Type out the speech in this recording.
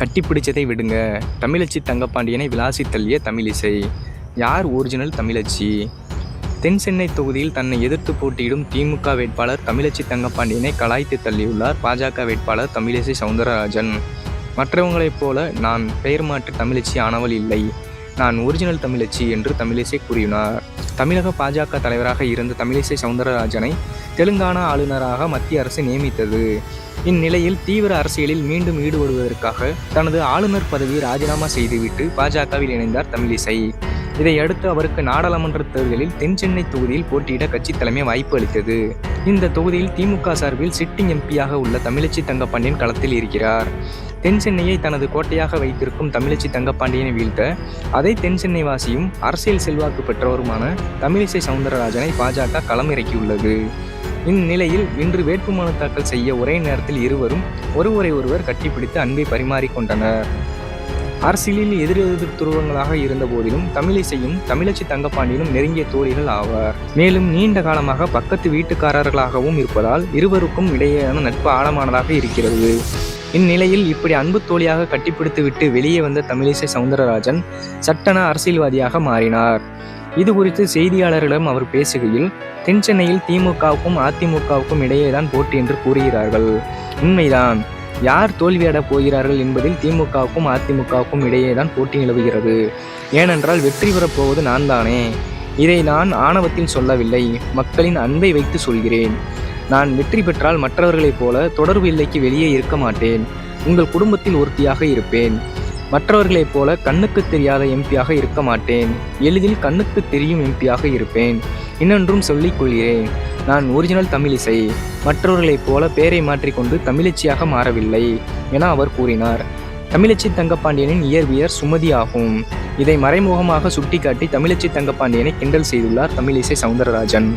கட்டிப்பிடிச்சதை விடுங்க, தமிழச்சி தங்கப்பாண்டியனை விளாசி தள்ளிய தமிழிசை. யார் ஒரிஜினல் தமிழச்சி? தென் சென்னை தொகுதியில் தன்னை எதிர்த்து போட்டியிடும் திமுக வேட்பாளர் தமிழச்சி தங்கப்பாண்டியனை கலாய்த்து தள்ளியுள்ளார் பாஜக வேட்பாளர் தமிழிசை சவுந்தரராஜன். மற்றவங்களைப் போல நான் பெயர் மாற்று தமிழச்சி ஆனவள் இல்லை, நான் ஒரிஜினல் தமிழச்சி என்று தமிழிசை கூறினார். தமிழக பாஜக தலைவராக இருந்த தமிழிசை சவுந்தரராஜனை தெலுங்கானா ஆளுநராக மத்திய அரசு நியமித்தது. இந்நிலையில் தீவிர அரசியலில் மீண்டும் ஈடுபடுவதற்காக தனது ஆளுநர் பதவியை ராஜினாமா செய்துவிட்டு பாஜகவில் இணைந்தார் தமிழிசை. இதையடுத்து அவருக்கு நாடாளுமன்ற தேர்தலில் தென் சென்னை தொகுதியில் போட்டியிட கட்சி தலைமை வாய்ப்பு அளித்தது. இந்த தொகுதியில் திமுக சார்பில் சிட்டிங் எம்பியாக உள்ள தமிழச்சி தங்கப்பாண்டியன் களத்தில் இருக்கிறார். தென் சென்னையை தனது கோட்டையாக வைத்திருக்கும் தமிழச்சி தங்கப்பாண்டியனை வீழ்த்த அதை தென் சென்னை வாசியும் அரசியல் செல்வாக்கு பெற்றவருமான தமிழிசை சவுந்தரராஜனை பாஜக களம் இறக்கியுள்ளது. இந்நிலையில் இன்று வேட்புமனு தாக்கல் செய்ய ஒரே நேரத்தில் இருவரும் ஒருவரை ஒருவர் கட்டிப்பிடித்து அன்பை பரிமாறிக்கொண்டனர். அரசியலில் எதிரெதிர் துருவங்களாக இருந்த போதிலும் தமிழிசையும் தமிழச்சி தங்கப்பாண்டியனும் நெருங்கிய தோழிகள் ஆவார். மேலும் நீண்ட காலமாக பக்கத்து வீட்டுக்காரர்களாகவும் இருப்பதால் இருவருக்கும் இடையேயான நட்பு ஆழமானதாக இருக்கிறது. இந்நிலையில் இப்படி அன்பு தோழியாக கட்டிப்பிடித்துவிட்டு வெளியே வந்த தமிழிசை சவுந்தரராஜன் சட்டென அரசியல்வாதியாக மாறினார். இது குறித்து செய்தியாளர்களிடம் அவர் பேசுகையில், தென் சென்னையில் திமுகவுக்கும் அதிமுகவுக்கும் இடையேதான் போட்டி என்று கூறுகிறார்கள். உண்மைதான். யார் தோல்வியட போகிறார்கள் என்பதில் திமுகவுக்கும் அதிமுகவுக்கும் இடையேதான் போட்டி நிலவுகிறது. ஏனென்றால் வெற்றி பெறப் போவது நான் தானே. இதை நான் ஆணவத்தில் சொல்லவில்லை, மக்களின் அன்பை வைத்து சொல்கிறேன். நான் வெற்றி பெற்றால் மற்றவர்களைப் போல தொடர்பு எல்லைக்கு வெளியே இருக்க மாட்டேன். உங்கள் குடும்பத்தில் ஒருத்தியாக இருப்பேன். மற்றவர்களைப் போல கண்ணுக்கு தெரியாத எம்பியாக இருக்க மாட்டேன். எளிதில் கண்ணுக்கு தெரியும் எம்பியாக இருப்பேன். இன்னொன்றும் சொல்லிக் கொள்கிறேன், நான் ஒரிஜினல் தமிழிசை. மற்றவர்களைப் போல பெயரை மாற்றிக்கொண்டு தமிழச்சியாக மாறவில்லை என அவர் கூறினார். தமிழச்சி தங்கப்பாண்டியனின் இயற்பியர் சுமதி ஆகும். இதை மறைமுகமாக சுட்டிக்காட்டி தமிழச்சி தங்கப்பாண்டியனை கிண்டல் செய்துள்ளார் தமிழிசை சவுந்தரராஜன்.